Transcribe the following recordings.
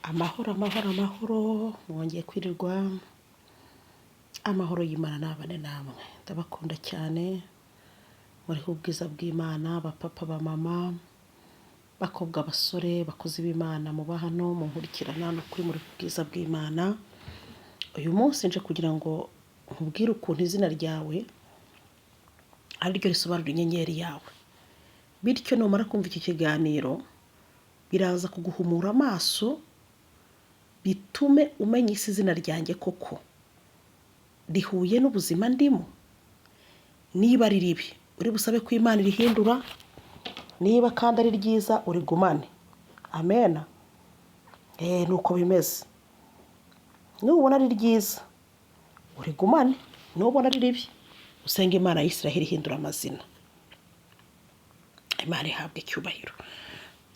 Amahoro amahoro amahoro mwongeye kwirirwa amahoro y'Imana nabane namwe ndabakunda cyane muriho ubwiza bw'Imana bapapa bamama bakobwa basore bakozi b'Imana muba hano munkurikirana no kuri muri ubwiza bw'Imana. Uyu munsi nje kugira ngo nkubwire ukuntu izina ryawe ari ryo risobanura inyenyeri yawe, bityo numara kumva iki kiganiro biraza kuguhumura amaso bitume umenya isi izina ryanjye koko rihuye n'ubuzima ndimo. Niba ari ribi uri busabe ko Imana irihindura, niba kandi ari ryiza urigumane. Amen. Nuko bimeze. Nubona ari ryiza urigumane, nubona ari ribi usenga Imana ya Isiraheli ihindura amazina. Imana ihabwe icyubahiro.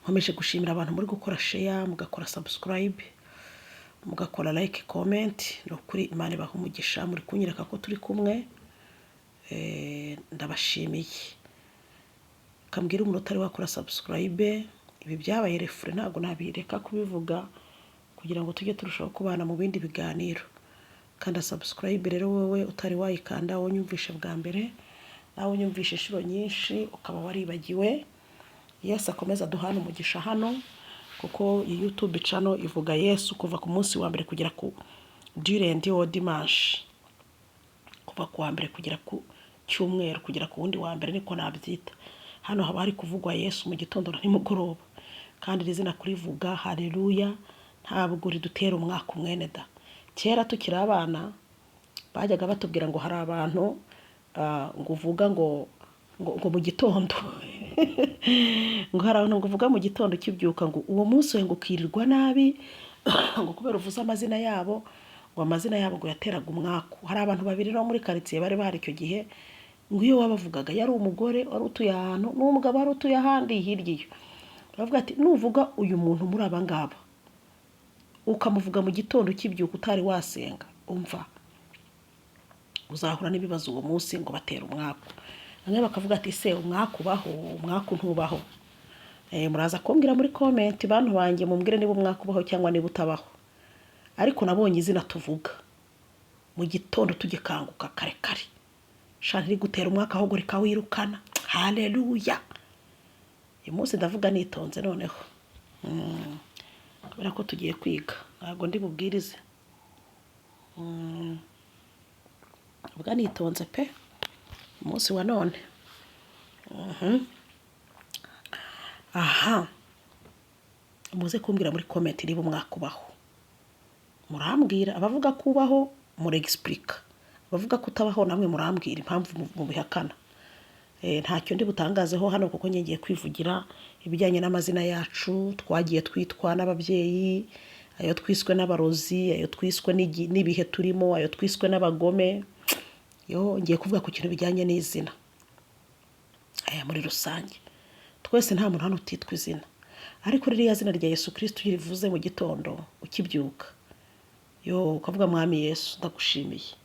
Nkomeje gushimira abantu muri gukora share, mugakora subscribe, mugakora like, comment. No kuri Imana ibaha umugisha muri kunyereka ko turi kumwe. Ndabashimiye. Kambwira umuntu utari wakora subscribe, ibi byabaye refure ntago nabireka kubivuga kugira ngo tujye turushaho kubana mu bindi biganiro. Kanda subscribe rero wowe utari wayikanda wonyumvishe bwa mbere, nawe unyumvishe inshuro nyinshi ukaba waribagiwe. Yesu akomeza duhana umugisha hano kuko iyi YouTube channel ivuga Yesu kuva ku munsi wa mbere kugera ku direndi wa dimanche, kuva ku wa mbere kugera ku cyumweru kugera ku wundi wa mbere niko nabyita. Hano haba hari kuvugwa Yesu mu gitondo na nimugoroba, kandi rizina kurivuga haleluya ntabwo ridutera umwaka umwene da. Kera tukiri abana bajyaga batubwira ngo hari abantu ngo uvuga ngo mu gitondo ngo hari abantu ngo uvuga mu gitondo kibyuka ngo uwo munsi we ngo ukirirwa nabi ngo kubera uvuze amazina yabo, ngo amazina yabo ngo yateraga umwaku. Hari abantu babiri no muri quartier bari bahari icyo gihe, ngo iyo wabavugaga yari umugore wari utuye ahantu n'umugabo wari utuye ahandi hirya iyo, bavuga ati nuvuga uyu muntu muri abangaba ukamuvuga mu gitondo kibyuka utari wasenga, umva uzahura n'ibibazo uwo munsi ngo batera umwaku. Bamwe bakavuga ati se umwaku ubaho, umwaku ntubaho? Muraza kumbwira muri comment bantu banjye mumbwire niba umwaku ubaho cyangwa niba utabaho. Ariko nabonye izina tuvuga mu gitondo tugikanguka kare kare shantiri gutera umwaka ahubwo rikawirukana. Haleluya. Uyu munsi ndavuga nitonze noneho kubera ko tugiye kwiga, ntabwo ndi bubwirize. Ubwa nitonze pe umunsi wa none. Aha, muze kumbwira muri comment niba umwaka ubaho. Murambwira abavuga ko ubaho muri explica, abavuga ko utabaho namwe murambwira impamvu mu bihakana. Ntacyo ndi butangazeho hano kuko ngiye kwivugira ibijyanye n'amazina yacu twagiye twitwa n'ababyeyi, ayo twiswe n'abarozi, ayo twiswe n'ibihe turimo, ayo twiswe n'abagome. Ngiye kuvuga ku kintu bijyanye n'izina muri rusange. Twese nta muntu hano utitwa izina, ariko ririya zina rya Yesu Kristo yirivuze mu gitondo ukibyuka, ukavuga Mwami Yesu ndagushimiye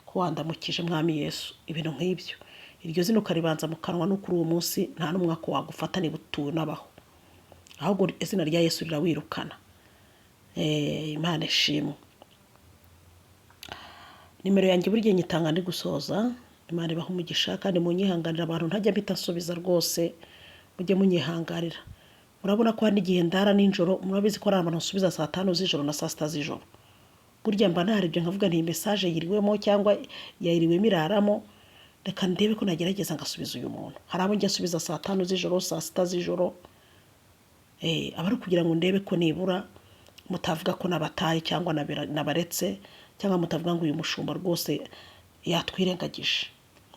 ko wandamukije Mwami Yesu, ibintu nk'ibyo. Iryo zina ukaribanza mu kanwa no kuri uwo munsi nta n'umwaka wagufata niba utunabaho, ahubwo izina rya Yesu rirawirukana. Imana ishimwe. Nimero yanjye buri gihe nyitanga ndi gusoza. Imana ibaha umugisha kandi munyihanganira abantu ntajya mpita nsubiza rwose, mujye munyihangarira. Murabona ko hari igihe ndara ninjoro, murabizi ko ari abantu nsubiza saa 5 z'ijoro na saa 6 z'ijoro. Burya mba narebye nkavuga nti message yiriwemo cyangwa yayiriwemo iraramo, reka ndebe ko nagerageza ngasubiza uyu muntu. Hari abo njya nsubiza saa 5 z'ijoro, saa 6 z'ijoro. Abari kugira ngo ndebe ko nibura mutavuga ko nabataye cyangwa nabaretse, cyangwa mutavuga ngo uyu mushumba rwose yatwirengagije.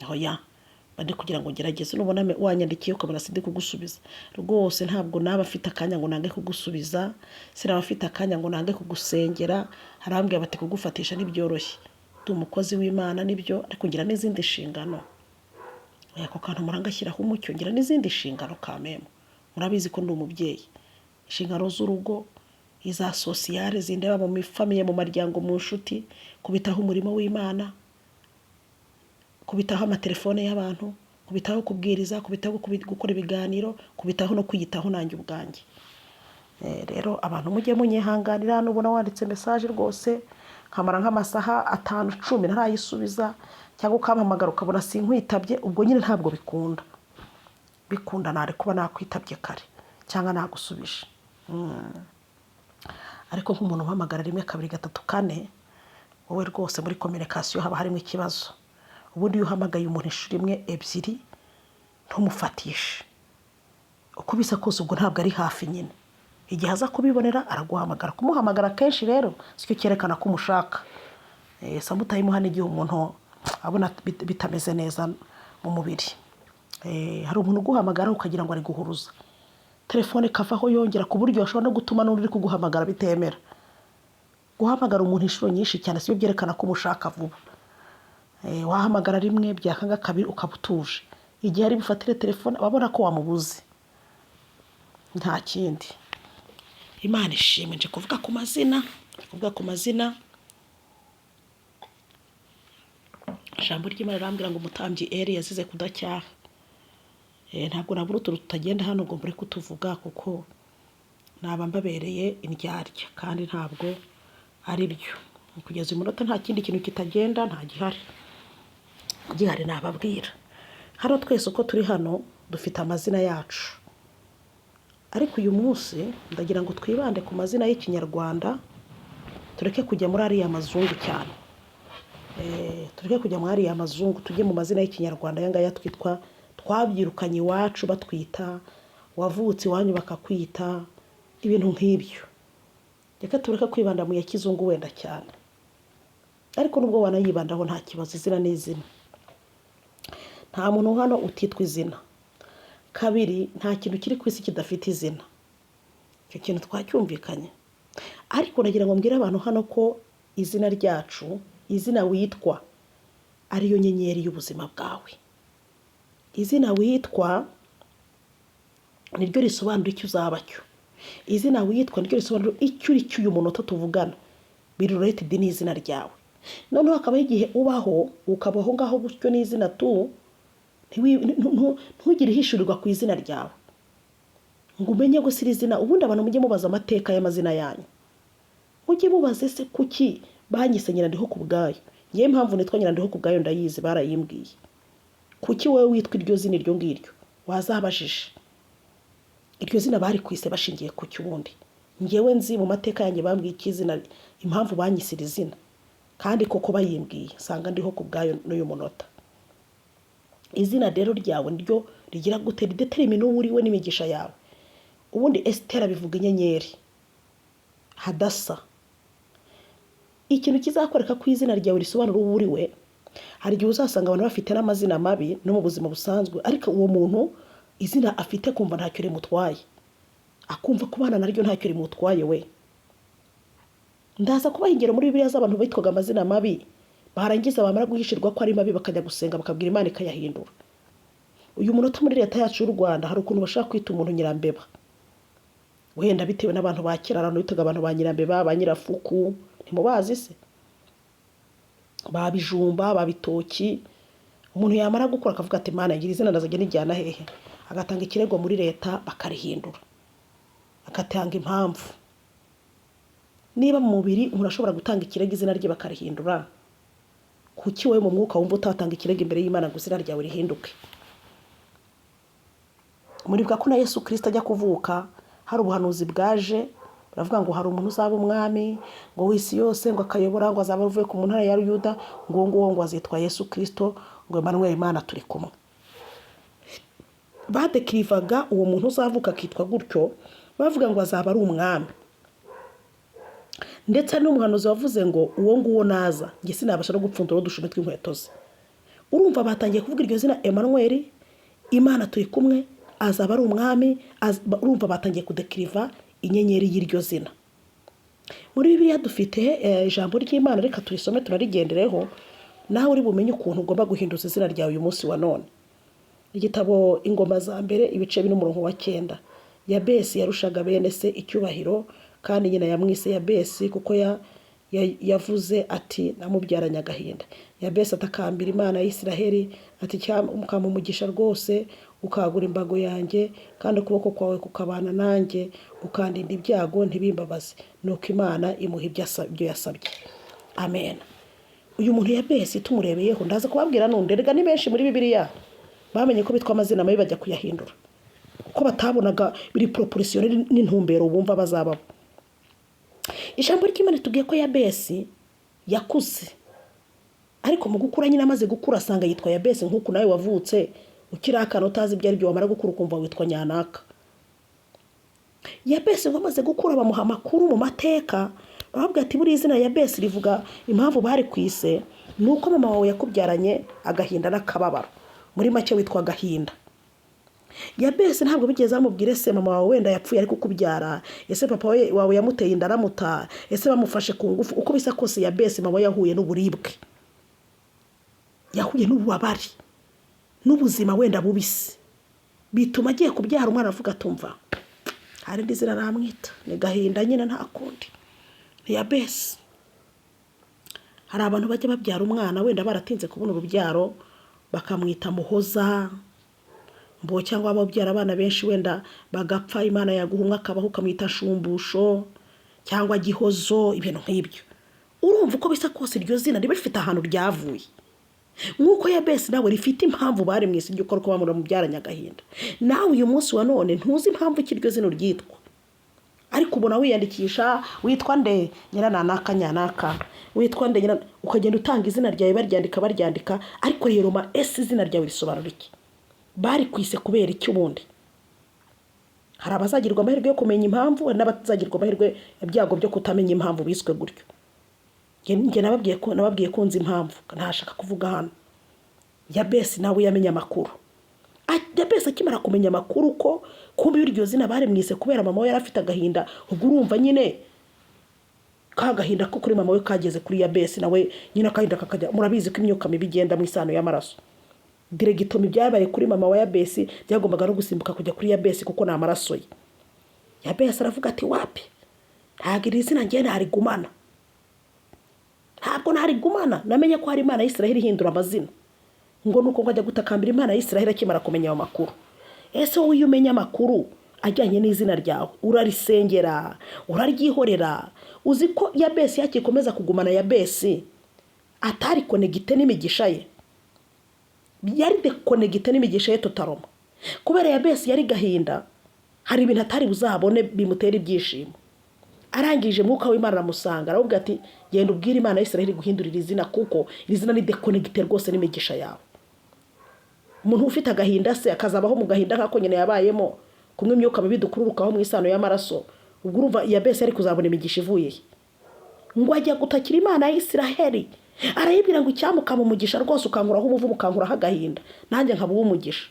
Hoya, bandi kugira ngo ngerageze. Nubona wanyandikiye ukabona sindi kugusubiza, rwose ntabwo naba afite akanya ngo nange kugusubiza, sinaba afite akanya ngo nange kugusengera. Harambwiye bati kugufatisha nibyoroshye, ndi umukozi w'Imana nibyo, ariko ngira n'izindi nshingano. Ako kantu murangashyiraho umucyo, ngira n'izindi nshingano kamemo. Murabizi ko ndi umubyeyi, inshingano z'urugo, iza sociale zindeba mu mifamiye, mu maryango, mu nshuti, kubitaho umurimo w'Imana, kubitaho amatelefone y'abantu, kubitaho kubwiriza, kubitaho gukora ibiganiro, kubitaho no kwiyitaho nanjye ubwanjye. rero abantu mujye munyihanganira, nubona wanditse message rwose nkamara nk'amasaha 5-10 ntarayisubiza, cyangwa ukampamagara ukabona sinkwitabye, ubwo nyine ntabwo bikunda nari kuba nakwitabye kare cyangwa nagusubije. Ariko nk'umuntu uhamagara 1, 2, 3, 4, wowe rwose muri communication haba harimo ikibazo. Ubundi iyo uhamagaye umuntu inshuro 1, 2 ntumufatishe, uko bisa kose ubwo ntabwo ari hafi nyine. Igihe aza kubibonera araguhamagara. Kumuhamagara kenshi rero sicyo cyerekana ko umushaka. Samutayimuha n'igihe umuntu abona bitameze neza mu mubiri. Hari umuntu uguhamagara ukagira ngo ari guhuruza, telefone kavaho yongera ku buryo ashobora no gutuma n'uri kuguhamagara bitemera. Guhamagara umuntu inshuro nyinshi cyane sibyo byerekana ko umushaka vuba. Wahamagara 1 byakanga 2 ukabutuje, igihe ari bufatire telefone ababona ko wamubuze, nta kindi. Imana ishimwe. Nje kuvuga ku mazina. Ijambo ry'Imana rirambwira ngo umutambyi Eli yazize kudacyaha. Ntabwo nabura tutagenda hano ngo mbure kutuvuga, kuko naba mbabereye indyarya kandi ntabwo ari byo. Kugeza umunota nta kindi kintu kitagenda, nta gihari nababwira. Hano twese uko turi hano dufite amazina yacu, ariko uyu munsi ndagira ngo twibande ku mazina y'Ikinyarwanda, tureke kujya muri ariya mazungu cyane. Tureke kujya muri ariya mazungu, tujye mu mazina y'Ikinyarwanda yangaya twabyirukanye iwacu batwita, wavutse iwanyu bakakwita, ibintu nk'ibyo. Reka tureke kwibanda mu ya kizungu wenda cyane, ariko nubwo wanayibandaho nta kibazo. Izina n'izina, nta muntu hano utitwa izina. Kabiri, nta kintu kiri ku isi kidafite izina. Icyo kintu twacyumvikanye. Ariko nagira ngo mbwire abantu hano ko izina ryacu, izina witwa ariyo nyenyeri y'ubuzima bwawe. Izina witwa niryo risobanura icyo uzaba cyo. Izina witwa niryo risobanura icyo uri cyo uyu munota tuvugana. Biri related n'izina ryawe. Noneho hakaba igihe ubaho ukabaho ngaho gutyo n'izina tu, ntugire hishurirwa ku izina ryawe ngo umenye gusira izina. Ubundi abantu mujye mubaza amateka y'amazina yanyu, mujye mubaze se kuki banyise Nyirandiho ku bwayo. Ngiye impamvu nitwa Nyirandiho ku bwayo ndayizi, barayimbwiye. Kuki wowe witwa iryo zina iryo ngiryo? Wazabajije. Iryo zina bari kwise bashingiye ku cyubundi. Ngewe nzi mu mateka yanjye bambwiye ikizina, impamvu banyisira izina, kandi koko bayimbwiye sanga ndiho ku bwayo n'uyu munota. Izina rero ryawe niryo rigira gute ridetermine uwo uriwe n'imigisha yawe. Ubundi Esther bivuga inyenyeri, Hadasa. Ikintu kizakoreka ku izina ryawe risobanura uwo uriwe. Hari igihe uzasanga abantu bafite n'amazina mabi no mu buzima busanzwe, ariko uwo muntu izina afite kumva ntacyo rimutwaye, akumva kubana naryo ntacyo rimutwaye we. Ndaza kubaha ingero muri Bibiliya z'abantu bitwaga amazina mabi, barangiza bamara guhishirwa ko ari mabi bakajya gusenga bakabwira Imana ikayahindura. Uyu munota muri leta yacu y'u Rwanda hari ukuntu bashaka kwita umuntu Nyirambeba, wenda bitewe n'abantu ba kera. Abantu bitaga abantu ba Nyirambeba, ba Nyirafuku, ntimubazi se? Ba Bijumba, ba Bitoki. Umuntu yamara gukora akavuga ati Imana ngira izina ndazajya nijyana hehe, agatanga ikirego muri leta bakarihindura, agatanga impamvu. Niba mu mubiri umuntu ashobora gutanga ikirego izina rye bakarihindura, kuki wowe mu mwuka wumva utatanga ikirego imbere y'Imana ngo izina ryawe rihinduke? Muribuka ko na Yesu Kristo ajya kuvuka hari ubuhanuzi bwaje, baravuga ngo hari umuntu uzaba umwami ngo w'isi yose, ngo akayobora, ngo azaba avuye ku ntara ya Yuda, ngo azitwa Yesu Kristo, ngo Emmanuel, Imana turi kumwe. Badekirivaga uwo muntu uzavuka akitwa gutyo, bavuga ngo azaba ari umwami. Ndetse n'umuhanuzi wavuze ngo uwo nguwo naza nge sinabasha no gupfundura udushumi tw'inkweto ze. Urumva batangiye kuvuga iryo zina Emmanuel, Imana turi kumwe, azaba ari umwami. Urumva batangiye kudekiriva inyenyeri y'iryo zina. Muri Bibiliya dufite ijambo ry'Imana, reka turisome tunarigendereho, nawe uri bumenye ukuntu ugomba guhinduza izina ryawe uyu munsi wa none. Igitabo Ingoma za mbere ibice 9. Yabesi yarushaga bene se icyubahiro, kandi nyina yamwise Yabesi kuko yavuze ati namubyaranye agahinda. Yabesi atakambira Imana ya Isiraheli ati cyamukama umugisha rwose ukagura imbago yanjye kandi ukuboko kwawe kukabana nanjye ukandinda ibyago ntibimbabaze. Nuko Imana imuha ibyo yasabye. Amen. Uyu muntu Yabesi tumurebeyeho ndaza kubabwira nunde rega ni benshi muri Bibiliya bamenye ko bitwa amazina mabi bajya kuyahindura ko batabonaga biri proportionnel n'intumbero bumva bazababo. Ijambo ry'Imana tugiye ko Yabesi yakuze ariko mu gukura nyine amaze gukura asanga yitwa Yabesi nk'uko nawe wavutse ukirakana utazi ibyo ari byo wamara gukura ukumva witwa Nyanaka. Yabesi wamaze gukura bamuha amakuru mu mateka bavuga ati buri izina Yabesi rivuga impamvu bari kwise nuko mama wawe yakubyaranye agahinda n'akababaro, muri make witwa Gahinda. Yabesi ntabwo bigeze amubwire se mama wawe wenda yapfuye ariko kubyara, ese papa wawe yamuteye inda aramuta, ese bamufashe ku ngufu. Uko bisa kose Yabesi mama yahuye n'uburibwe, yahuye n'ububabare n'ubuzima wenda bubisi, bituma agiye kubyara umwana avuga atumva hari ndi zina namwita ni Gahinda nyine nta kundi ni Yabesi. Hari abantu bajya babyara umwana wenda baratinze kubona urubyaro bakamwita Muhoza mbo, cyangwa ababyara abana benshi wenda bagapfa Imana yaguhumwa akabaho ukamwita Shumbusho cyangwa Gihozo, ibintu nk'ibyo. Urumva uko bisa kose iryo zina riba rifite ahantu ryavuye, nk'uko Yabesi nawe rifite impamvu bari mwisi ryo ko bamura mubyaranye agahinda. Nawe uyu munsi wa none ntuzi impamvu kiryo zino ryitwa, ariko ubona wiyandikisha witwa nde Nyirananaka Nyanaka, witwa nde nyina, ukagenda utanga izina ryawe baryandika, ariko rero ma izina ryawe risobanura iki? Bari kwise kubera iki ubundi? Hari abazagirwa amahirwe yo kumenya impamvu n'abazagirwa amahirwe ibyago byo kutamenya impamvu biswe gutyo. Nge nababwiye ko nzi impamvu ntashaka kuvuga hano. Yabesi nawe yamenye amakuru. Yabesi akimara kumenya amakuru ko kumbe iryo zina bari mwise kubera mama we yari afite agahinda, ubwo urumva nyine ka gahinda ko kuri mama we kageze kuri Yabesi nawe nyine akahinda kakajya. Murabizi ko imyuka mibi igenda mu isano y'amaraso. Diregitomi byabaye kuri mama wa Yabesi byagombaga no gusimbuka kujya kuri Yabesi kuko na amaraso ye. Yabesi aravuga ati wapi ntabwo iri zina ngiye narigumana, ntabwo narigumana. Namenye ko hari Imana ya Isiraheli ihindura amazina, ngo nuko ngajya gutakambira Imana ya Isiraheli akimara kumenya ayo makuru. Ese wowe iyo umenya amakuru ajyanye n'izina ryawe urarisengera uraryihorera? Uzi ko Yabesi yakikomeza kugumana Yabesi atari konegite n'imigisha ye, yari dekonegite n'imigisha ye totaroma. Kubera Yabesi yari Gahinda hari ibintu atari buzabone bimutera ibyishimo. Arangije mwuka w'Imana aramusanga aravuga ati genda ubwire Imana ya Isiraheli guhindurira izina kuko iri zina ni dekonegite rwose n'imigisha yawe. Umuntu ufite agahinda se akazabaho mu gahinda kako nyine yabayemo kumwe imyuka mibi dukururukaho mu isano y'amaraso, ubwo urumva Yabesi ari kuzabona imigisha ivuye he? Ngo ajya gutakira Imana ya Isiraheli arayibwira ngo icyamukama umugisha rwose ukankuraho umuvumo ukankuraho agahinda nanjye nkaba umugisha.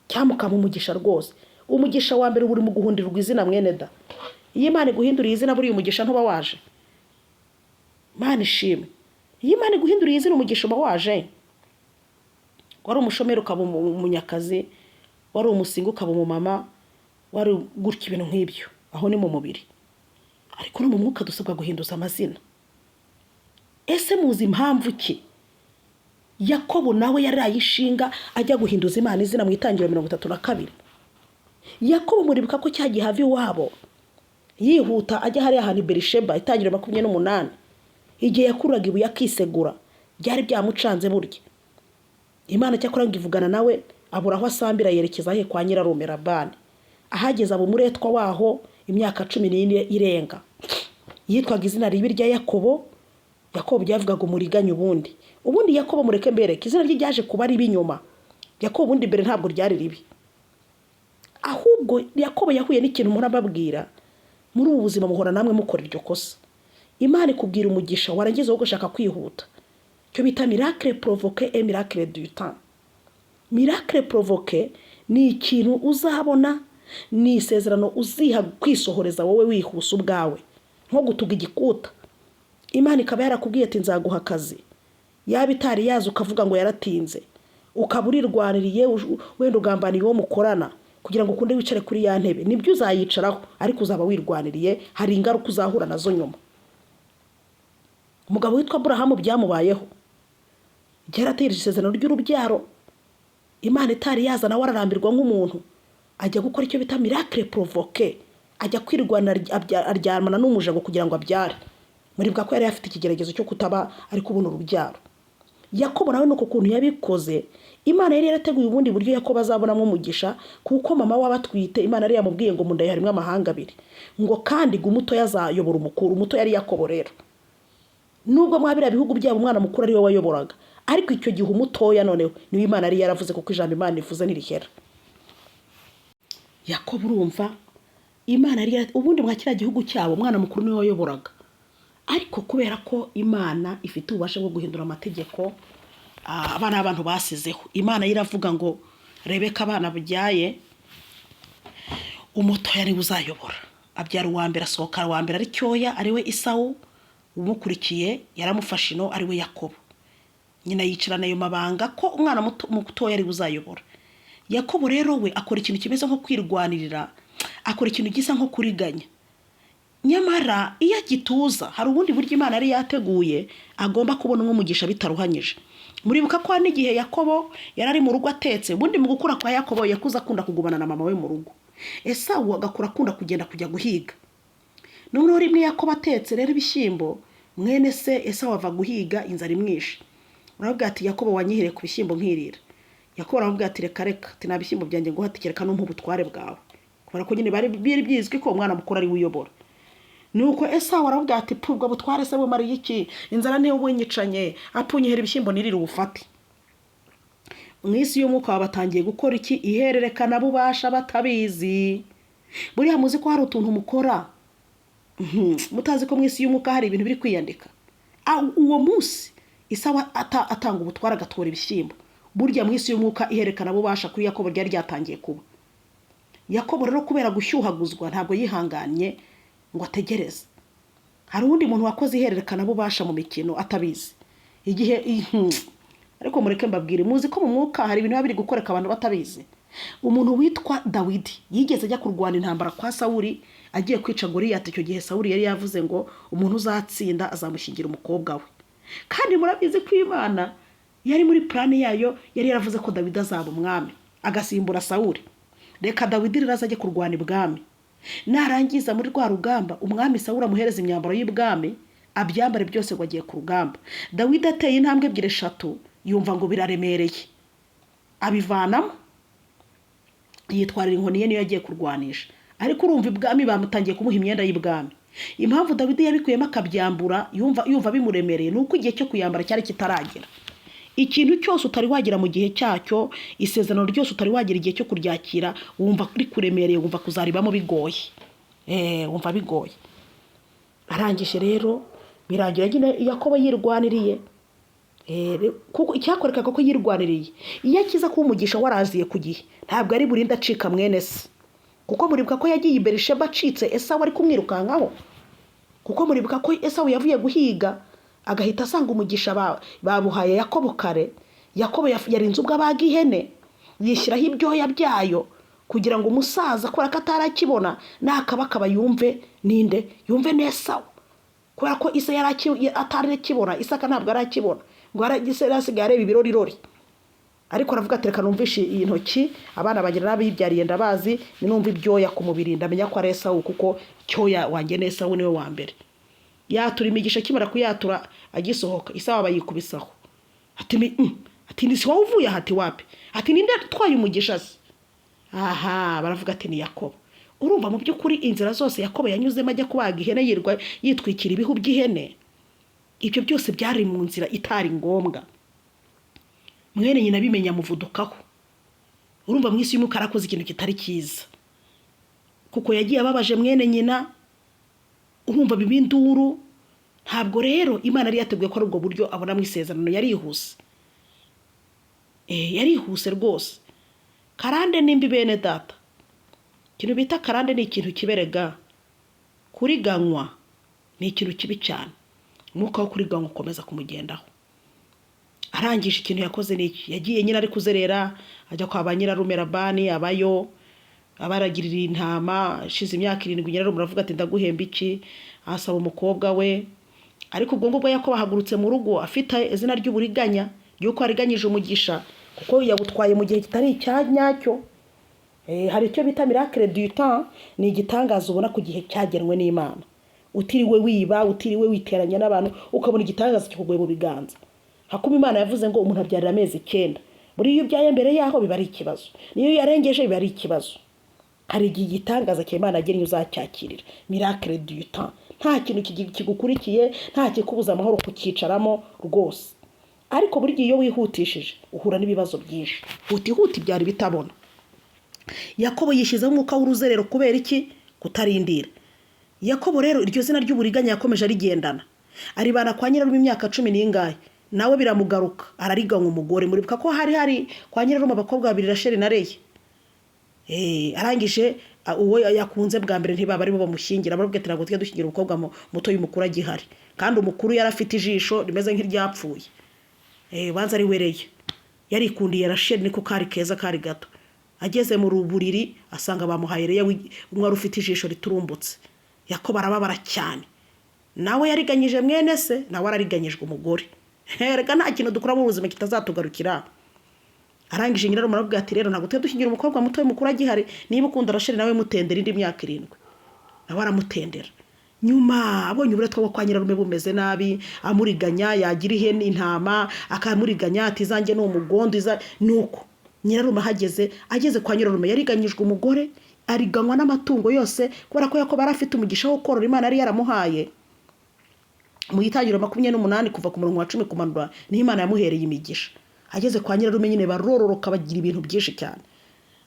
Cyamukama umugisha rwose. Umugisha wa mbere buri mu guhundirirwa izina mwene da. Iyo Imana iguhinduriye izina buri umugisha ntuba waje. Imana ishimwe. Iyo Imana iguhinduriye izina umugisha uba waje. Wari umushomeri ukaba umunyakazi, wari umusinga ukaba umumama, wari gutya ibintu nk'ibyo. Aho ni mu mubiri. Ariko no mu mwuka dusabwa guhinduza amazina. Ese muzi impamvu ki Yakobo nawe yari ayishinga ajya guhinduza Imana izina mu Itangiriro 32? Yakobo muribuka ko cyagiye havi wabo yihuta ajya hari ahantu Berisheba Itangiriro 28, igihe yakuraga ibuye akisegura byari byamucanze burya. Imana cyakora ngivugana nawe abura aho asambira yerekeza he kwa Nyirarume Labani. Ahageze abo muretwa waho imyaka 14 irenga. Yitwaga izina ribi rya Yakobo. Yakobo byavugaga umuriganya ubundi Yakobo mureke mbere izina rye ryaje kuba ribi nyuma. Yakobo ubundi mbere ntabwo ryari ribi, ahubwo Yakobo yahuye n'ikintu murababwira muri ubu buzima muhora namwe mukora iryo kosa. Imana ikubwira umugisha warangiza wo gushaka kwihuta, cyo bita miracle provoqué et miracle du temps. Miracle provoqué ni ikintu uzabona, ni isezerano uziha kwisohoreza wowe wihuse ubwawe, nko gutuga igikuta. Imana ikaba yarakubwiye ati nzaguha akazi, yaba itari yazo ukavuga ngo yaratinze, ukaburirwaniriye wenda ugambaniye uwo mukorana kugira ngo ukunde wicare kuri ya ntebe. Nibyo uzayicaraho ariko uzaba wirwaniriye, hari ingaruka uzahura nazo nyuma. umugabo witwa Aburahamu byamubayeho, yarategereje isezerano ry'urubyaro, Imana itari yazana wararambirwa nk'umuntu, ajya gukora icyo bita miracle provoque, ajya kwirwana aryamana n'umujago kugira ngo abyare. Muribuka ko yari afite ikigeragezo cyo kutaba ari kubona urubyaro. Yakobo nawe nuko kuntu yabikoze, Imana yari yarateguye ubundi buryo Yakobo azabonamo umugisha, kuko mama wabatwite Imana yari yamubwiye ngo mu nda harimo amahanga abiri, ngo kandi umuto yazayobora umukuru. Umuto yari Yakobo rero. Nubwo mwabira bihugu byabo umwana mukuru ari we wayoboraga, ariko icyo gihe umutoya noneho niwe Imana yari yaravuze, kuko ijambo Imana ivuze ntirihera. Yakobo urumva Imana yari ubundi mwa kiriya gihugu cyabo umwana mukuru niwe wayoboraga, ariko kubera ko Imana ifite ububasha bwo guhindura amategeko, abana abantu basizeho, Imana iravuga ngo Rebeka abana byaye umuto yari uzayobora. Abyara uwa mbere, asohoka uwa mbere ari cyoya, ari we Isawu. Umukurikiye yaramufashe ino, ari we Yakobo. Nyina yicirana ayo mabanga ko umwana muto yari uzayobora. Yakobo rero we akora ikintu kimeze nko kwirwanirira, akora ikintu gisa nko kuriganya. Nyamara iyo agituza hari ubundi buryo Imana yari yateguye agomba kubona umugisha bitaruhanyije. Muribuka ko n'igihe Yakobo yarari mu rugo atetse, ubundi mu gukura kwa Yakobo yakuza akunda kugubana na mama we mu rugo. Esawu agakura akunda kugenda kujya guhiga. Noneho rimwe Yakobo atetse rero ibishyimbo, mwene se Esawu ava guhiga, inzara imwishe. Aravuga ati Yakobo wanyihere ku bishyimbo nkirira. Yakobo aravuga ati reka ati nta bishyimbo byanjye ngo hatikireka no mu butware bwawe. Kubera ko nyine bari byizwi ko umwana mukuru ari uyobora. Nuko Esawu aravuga ati pubwa butware se bumara iki, inzara niyo bunyicanye, apunyihera ibishyimbo nirira ubufate. Mwisi y'umwuka wabatangiye gukora iki? Ihererekana bubasha batabizi. Buriya muzi ko hari utuntu mukora mutazi ko mwisi y'umwuka hari ibintu biri kwiyandika. Uwo munsi Esawu atanga ubutware agatora ibishyimbo, burya mwisi y'umwuka iherekana bubasha kuri Yakobo ryari ryatangiye kuba. Yakobo rero kubera gushyuhaguzwa ntabwo yihanganye ngo ategereze. Hari undi muntu wakoze ihererekana bubasha mu mikino atabizi. Igihe ariko mureke mbabwire, muzi ko mu mwuka hari ibintu biri gukoreka abantu batabizi. Umuntu witwa Dawidi yigeze ajya kurwana intambara kwa Sawuli, agiye kwica Goliyati. Icyo gihe Sawuli yari yavuze ngo umuntu uzatsinda azamushyingira umukobwa we. Kandi murabizi ko Imana yari muri plani yayo, yari yaravuze ko Dawidi azaba umwami agasimbura Sawuli. Reka Dawidi rero azajye kurwana ibwami, narangiza muri rwa rugamba umwami Sawuli amuhereza imyambaro y'ibwami, abyambare byose ngo agiye ku rugamba. Dawidi ateye intambwe 3 yumva ngo biraremereye, abivanamo yitwarira inkoni ye niyo yagiye kurwanisha. Ariko urumva ibwami bamutangiye kumuha imyenda y'ibwami. Impamvu Dawidi yabikuyemo akabyambura yumva bimuremereye nuko igihe cyo kuyambara cyari kitaragera. Ikintu cyose utari wagira mu gihe cyacyo, isezerano ryose utari wagira igihe cyo kuryakira, wumva kuri kuremereye, wumva kuzaribamo bigoye. Wumva bigoye. Arangije rero birangira nyine Yakobo yirwaniriye. Kuko icyakorekaga ko yirwaniriye, iyo akiza kuba umugisha waraziye ku gihe, ntabwo ari burinda acika mwene se. Kuko muribuka ko yagiye Berisheba acitse Esawu ari kumwirukankaho. Kuko muribuka ko Esawu yavuye guhiga agahita asanga umugisha babuhaye Yakobo kare. Yakobo yarinze ubwo abaga ihene, yishyiraho ibyoya byayo kugira ngo umusaza kubera ko atarakibona nakabakaba yumve ninde, yumve n'Esawu. Kubera ko Isa yari atarakibona, Isaka ntabwo arakibona, ngo aragise rasigaye areba ibirorirori. Ariko aravuga ati reka numvishe iyi ntoki abana bagira nabibyariye ndabazi, ninumva ibyoya ku mubiri ndamenya ko ari Esawu, kuko cyoya wanjye n'Esawu niwe wa mbere. Yatura imigisha kimara kuyatura agisohoka, Isawu bayikubisaho. Ati ndisi wowe uvuye hati wapi? Ati ninde twaye umugisha se? Aha, baravuga ati ni Yakobo. Urumva mu by'ukuri inzira zose Yakobo yanyuzemo ajya kubaga ihene yirwa yitwikira ibihu by'ihene, ibyo byose byari mu nzira itari ngombwa. Mwene nyina bimenya muvudukaho. Urumva mwisi y'umwuka arakoze ikintu kitari cyiza, kuko yagiye ababaje mwene nyina, urumva bibinduru. Ntabwo rero Imana yari yateguye ko ari ubwo buryo abona mu isezerano. Yarihuse, yarihuse rwose. Karande nimbi bene data, ikintu bita karande ni ikintu kiberega. Kuriganywa ni ikintu kibi cyane. Umwuka wo kuriganywa ukomeza kumugendaho. Arangije ikintu yakoze ni iki, yagiye nyina ari kuzerera ajya kwa ba nyirarume Labani abayo, abaragirira intama. Ashize imyaka 7 nyirarume aravuga ati ndaguhemba iki? Asaba umukobwa we, ariko ubwo ngubwo Yakobo ahagurutse mu rugo afite izina ry'uburiganya ry'uko ariganyije umugisha kuko yawutwaye mu gihe kitari icyanyacyo. Hari icyo bita miracle du temps, ni igitangaza ubona ku gihe cyagenwe n'Imana, utiriwe wiba, utiriwe witeranya n'abantu, ukabona igitangaza kikuguye mu biganza. Hakuma Imana yavuze ngo umuntu abyarira amezi 9, muri iyo byaye mbere yaho biba ari ikibazo, niyo yarengeje biba ari ikibazo. Hari igihe igitangaza cy'Imana agennye uzacyakirira, miracle du temps. Nta kintu kigukurikiye, nta kikubuza amahoro kukicaramo rwose. Ariko buri gihe iyo wihutishije uhura n'ibibazo byinshi. Huti byari bitabona. Yakobo yishizeho umwuka w'uruzerero kubera iki? Kutarindira. Yakobo rero iryo zina ry'uburiganya yakomeje arigendana. Aribana kwa nyirarume imyaka 10 n'ingahe. Nawe biramugaruka, arariganywa umugore. Muribuka ko hari kwa nyirarume abakobwa 2 Rasheli na Leya. Arangije uwo yakunze bwa mbere ntibaba ari bo bamushyingira, barabwe ati ntabwo tujye dushyingira umukobwa muto y'umukuru agihari, kandi umukuru yari afite ijisho rimeze nk'iryapfuye. Banza ari wereye yarikundiye Rasheli, niko kari keza kari gato. Ageze mu ruburiri asanga bamuhaye Leya umwe wari ufite ijisho riturumbutse. Yakobo arababara cyane, nawe yariganyije mwene se, nawe arariganyijwe umugore. Rega nta kintu dukora mu buzima kitazatugarukira. Arangije nyirarume arabwira ati rero ntabwo tujye dushyingira umukobwa muto y'umukuru agihari, niba ukunda Rasheli nawe mutendera indi myaka 7. Nawe aramutendera. Nyuma abonye uburetwa bwo kwa nyirarume bumeze nabi, amuriganya, yagira ihene intama akamuriganya ati zanjye no umugondo nuko nyirarume ageze kwa nyirarume yariganyijwe umugore, ariganywa n'amatungo yose kubera ko Yakobo arafite umugisha wo korora Imana yari yaramuhaye. Mu gitangiro 28 kuva ku murongo wa 10 kumanura ni Imana yamuhereye imigisha. Ageze kwa nyirarume nyine barororoka bagira ibintu byinshi cyane.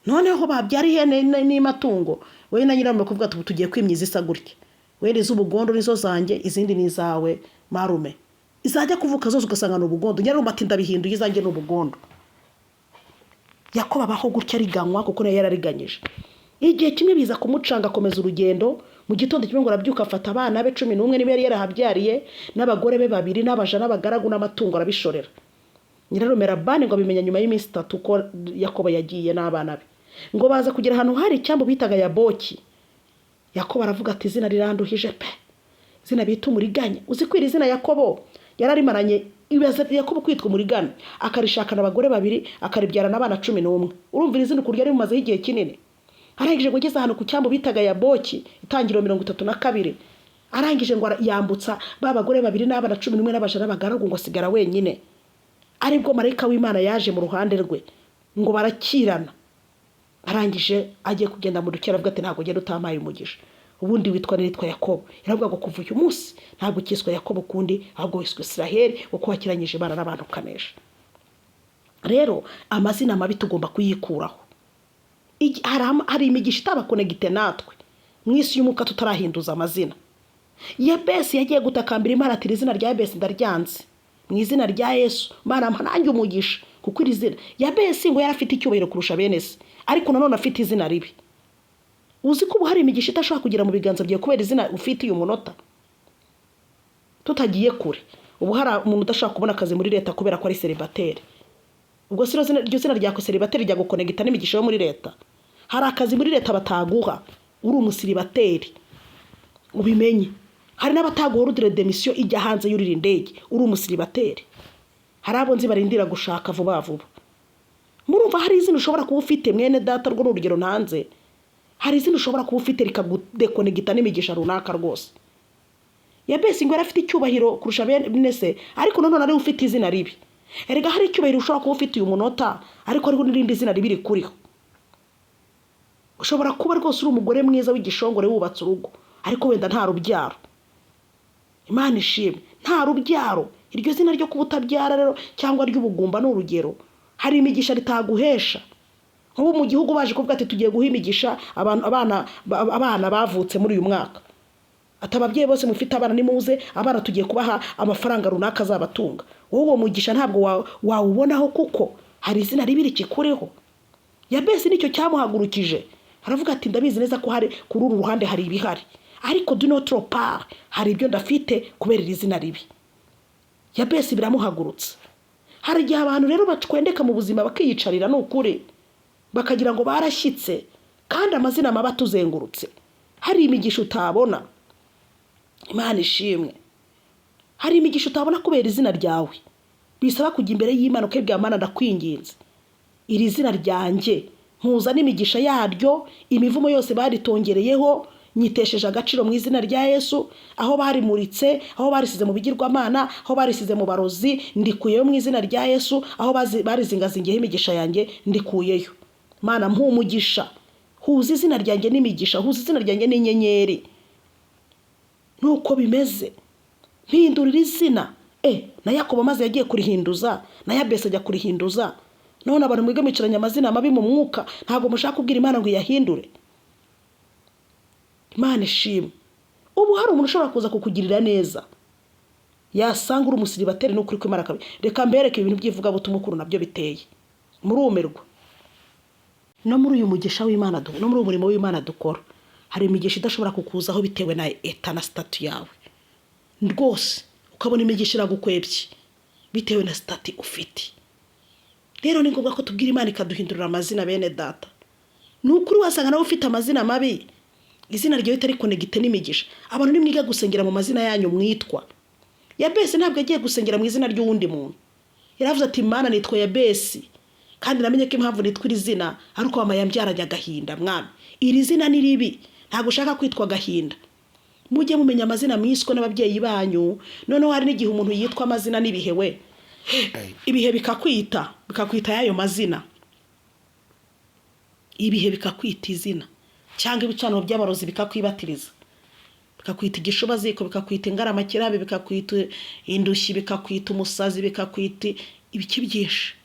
Noneho babyara ihene n'amatungo, we na nyirarume kuvuga ati tugiye kwimyiza isa gutya, wende z'ubugondo nizo zanjye, izindi ni zawe marume. Izajya kuvuka zose ugasanga n'ubugondo. Nyirarume ati ndabihinduye izanjye n'ubugondo. Yakobo abaho gutya ariganywa kuko nayo yarariganyije. Igihe kimwe biza kumucanga akomeza urugendo. Mu gitondo kimwe ngo arabyuka afata abana be 11 niba yari yarahabyariye n'abagore be 2 n'abaja n'abagaragu n'amatungo arabishorera. Nyirarume Labani ngo abimenya nyuma y'iminsi 3 ko Yakobo yagiye n'abana be. Ngo baza kugera ahantu hari icyambu bitaga Yaboki. Yakobo aravuga ati izina riranduhije pe, izina bita umuriganya. Uzi kwira izina Yakobo yararimaranye ibaza Yakobo kwitwa umuriganya, akarishakana abagore 2 akaribyara n'abana 11. Urumvira izina kurya ari mumaze igihe kinini. Arangije ngo ageze ahantu ku cyambu bitaga Yaboki itangiro 32. Arangije ngo yambutsa babagore 2 n'abana 11 n'abaja n'abagaragu ngo asigara wenyine. Aribwo marayika w'Imana yaje mu ruhande rwe ngo barakirana. Arangije agiye kugenda mu dukera avuga ati ntabwo ngenda utamaye umugisha, ubundi nitwa Yakobo. Iravuga ngo kuva uyu munsi ntabwo kiswe Yakobo kundi, ahubwo wiswe Israheli, uko wakiranyije Imana n'abantu kanesha. Rero amazina mabi tugomba kuyikuraho. Hari imigisha itabakonegite natwe mwisi y'umuka tutarahinduza amazina. Yabesi yagiye gutakambira Imana ati izina rya Yabesi ndaryanze, mu izina rya Yesu Mana mpanange umugisha, kuko iri zina Yabesi ngo yarafite icyubahiro kurusha bene se, ariko nanone afite izina ribi. Uzi ko hari imigisha itashaka kugira mu biganza byawe kubera izina ufite uyu munota. Tutagiye kure, ubu hari umuntu udashaka kubona akazi muri leta kubera ko ari celibateri. Ubwo siro iryo zina rya ko celibateri rya gukonegita n'imigisha yo muri leta. Hari akazi muri leta bataguha uri umusilibateri, ubimenye. Hari n'abataguha urudire demission ijya hanze y'urira indege uri umusilibateri. Hari abo nzi barindira gushaka vuba vuba. Murumva hari izina ushobora kuba ufite mwene data rwo n'urugero ntanze. Hari izina ushobora kuba ufite rikagudekonegita n'imigisha runaka rwose. Yabesi ngo yarafite icyubahiro kurusha bene se, ariko nanone ari ufite izina ribi. Erega hari icyubahiro ushobora kuba ufite uyu munota, ariko ariho n'irindi zina ribi rikuriho. Ushobora kuba rwose uri umugore mwiza w'igishongore wubatse urugo, ariko wenda nta rubyaro. Imana ishimwe, nta rubyaro. Iryo zina ryo kubutabyara rero cyangwa ry'ubugumba n'urugero, hari imigisha ritaguhesha. Nk'ubu mu gihugu baje kuvuga ati tugiye guha imigisha abana bavutse muri uyu mwaka. Atababyeyi bose mufite abana nimuze, abana tugiye kubaha amafaranga runaka azabatunga. Wowe mugisha ntabwo wawubonaho kuko hari izina ribi rikikuriho. Yabesi nicyo cyamuhagurukije. Aravuga ati ndabizi neza ko hari kuri uru ruhande hari ibihari, ariko do not part hari ibyo ndafite kubera izina ribi. Yabesi biramuhagurutse. Hari igihe abantu rero batwendeka mu buzima bakiyicarira n'ukuri, bakagira ngo barashyitse, kandi amazina maba tuzengurutse. Hari imigisha utabona. Imana ishimwe. hari imigisha utabona kubera izina ryawe, bisaba kujya imbere y'Imana ukabwira Imana ndakwinginze iri zina ryanjye nkuza n'imigisha yaryo, imivumo yose baritongereyeho nyitesheje agaciro mu izina rya Yesu, aho barimuritse, aho barisize mu bigirwamana, aho barisize mu barozi, ndikuyeyo mu izina rya Yesu, aho barizingazingiyeho imigisha yanjye ndikuyeyo. Mana mpumugisha, huza izina ryanjye n'imigisha, huza izina ryanjye n'inyenyeri. Nuko bimeze, mpindurira izina. Na Yakobo maze yagiye kurihinduza, na Yabesi ajya kurihinduza. None abantu mwigamiciranye amazina mabi mu mwuka, ntabwo mushaka kubwira Imana ngo yahindure. Imana ishimwe. Ubu hari umuntu ushobora kuza kukugirira neza, yasanga uri umusiribateri n'ukuri kw'Imana kabi. Reka mbereke ibintu by'ivuga butumwa ukuru nabyo biteye, murumerwa. No muri uyu mugisha w'Imana, no muri umurimo w'Imana dukora, hari imigisha idashobora kukuzaho bitewe na eta na statu yawe. Rwose ukabona imigisha iragukwebye bitewe na stati ufite. Rero ni ngombwa ko tubwira Imana ikaduhindurira amazina bene data. Nukuri wasanga nawe ufite amazina mabi, izina ryawe ritari konegite n'imigisha. Abantu nimwiga gusengera mu mazina yanyu mwitwa. Yabesi ntabwo agiye gusengera mu izina ry'uwundi muntu. Yaravuze ati Imana nitwa Yabesi, kandi namenye ko impamvu nitwa iri zina ari uko mama yambyaranye agahinda. Mwami, iri zina ni ribi, ntabwo ushaka kwitwa agahinda. Mujye mumenya amazina mwiswe n'ababyeyi banyu. Noneho hari n'igihe umuntu yitwa amazina n'ibihe we, ibihe bikakwita y'ayo mazina, ibihe bikakwita izina, cyangwa ibicaniro by'abarozi bikakwibatiriza, bikakwita igishobaziko, bikakwita ingaramakirabe, bikakwita indushyi, bikakwita umusazi, bikakwita ibiki byinshi.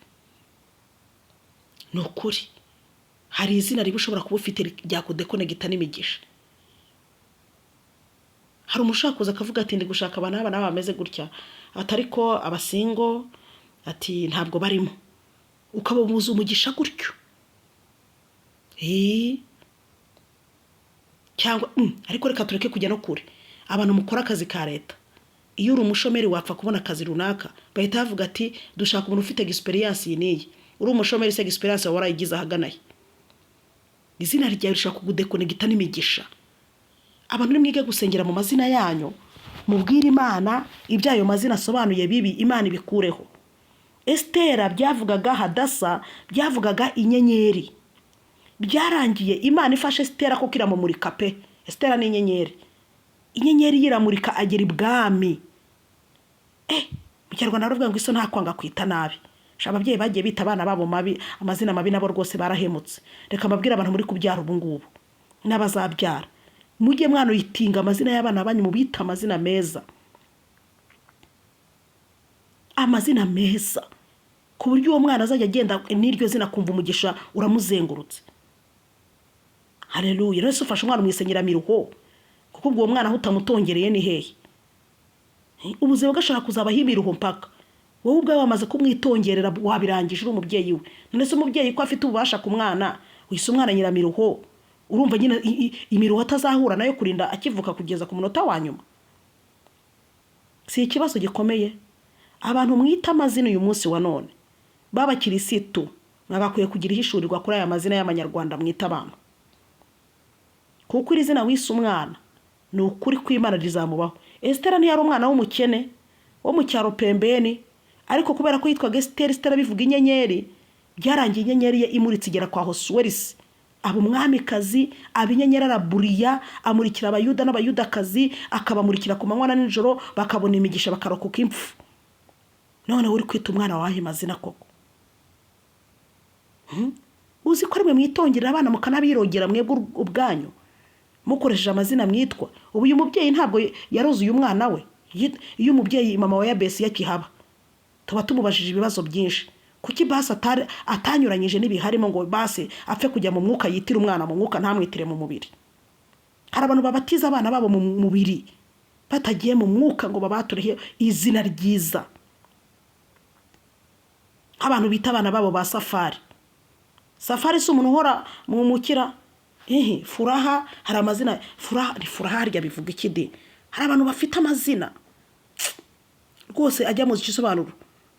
Ni ukuri hari izina riba ushobora kuba ufite ryakudekonegita n'imigisha. Hari umushaka kuza akavuga ati ndi gushaka abana n'aba bameze gutya, atari ko abasingo ati ntabwo barimo, ukababuza umugisha gutyo. Cyangwa ariko reka tureke kujya no kure. Abantu mukora akazi ka leta, iyo uri umushomeri wapfa kubona akazi runaka, bahita bavuga ati dushaka umuntu ufite experience iyi niyi. Uri umushomeri se experience wawe warayigize ahaganaye. Izina ryawe rishaka kugudekonegita n'imigisha. Abantu nimwige gusengera mu mazina yanyu, mubwire Imana ibyayo mazina asobanuye bibi, Imana ibikureho. Estera byavugaga Hadasa, byavugaga inyenyeri. Byarangiye Imana ifashe Estera ko kiramumurika pe. Estera ni inyenyeri. Inyenyeri yiramurika agera ibwami. Mu Kinyarwanda baravuga ngo iso nta kwanga kwita nabi. Ababyeyi bagiye bita abana babo mabi, amazina mabi nabo rwose barahemutse. Reka mbabwire abantu muri kubyara ubu ngubu n'abazabyara, mujye mwana yitinga amazina y'abana banyu, mubita amazina meza, amazina meza, ku buryo uwo mwana azajya agenda n'iryo zina kumva umugisha uramuzengurutse. Haleluya. Rero ufashe umwana umwisengera miruho, kuko ubwo uwo mwana aho utamutongereye ni hehe. Ubuzima bwashaka kuzabaho imiruho mpaka wowe ubwawe wamaze kumwitongerera, wabirangije uri umubyeyi we. None se umubyeyi ko afite ububasha ku mwana, wise umwana nyiramiruho, urumva nyine imiruho atazahura nayo kurinda akivuka kugeza ku munota wa nyuma. Si ikibazo gikomeye? Abantu mwita amazina uyu munsi wa none b'abakirisitu mwagakwiye kugira ihishurirwa kuri aya mazina y'Abanyarwanda mwita abantu, kuko iri zina wise umwana ni ukuri kw'Imana rizamubaho. Estera ntiyari umwana w'umukene wo mu cyaro pembeni, ariko kubera ko yitwaga Estera bivuga inyenyeri, byarangiye inyenyeri ye imuritse igera kwa Ahasuwerusi, aba umwamikazi, aba inyenyeri araburiya, amurikira abayuda n'abayudakazi, akabamurikira ku manywa na nijoro, bakabona imigisha bakarokoka impfu. None uri kwita umwana wawe amazina koko? Uzi ko rimwe mwitongera abana mukanabirogera mwebwe ubwanyu mukoresheje amazina mwitwa. Ubu uyu mubyeyi ntabwo yaroze uyu mwana we. Iyo umubyeyi mama wa Yabesi yakihaba, tuba tumubajije ibibazo byinshi. Kuki basi atanyuranyije n'ibiharimo ngo basi apfe kujya mu mwuka yitira umwana mu mwuka ntamwitire mu mubiri? Hari abantu babatiza abana babo mu mubiri batagiye mu mwuka ngo babaturehe izina ryiza. Abantu bita abana babo ba Safari. Safari si umuntu uhora mu mukira. Furaha, hari amazina Furaha, ni Furaha harya bivuga ikidi. Hari abantu bafite amazina rwose ajya mu gisobanuro.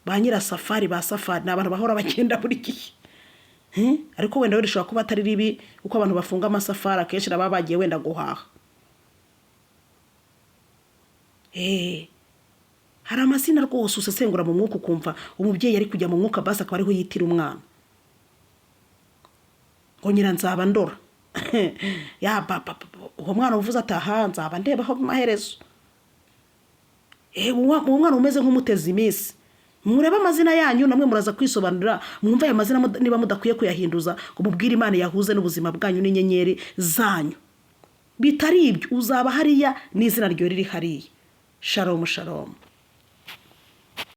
Ba nyira Safari, ba Safari ni abantu bahora bagenda buri gihe. Ariko wenda rishobora kuba atari ribi, uko abantu bafunga amasafari akenshi naba bagiye wenda guhaha. hari amazina rwose usesengura mu mwuka ukumva umubyeyi ari kujya mu mwuka basi akaba ariho yitira umwana ngo Nyiranzaba ndora ya papa uwo mwana uvuze ataha nzaba ndebaho mu maherezo uwo mwana umeze nk'umuteza iminsi murebe amazina yanyu namwe muraza kwisobanurira mwumva aya mazina niba mudakwiye kuyahinduza ngo mubwire Imana yahuze n'ubuzima bwanyu n'inyenyeri zanyu bitari ibyo uzaba hariya n'izina ryo riri hariya. Shalom shalom.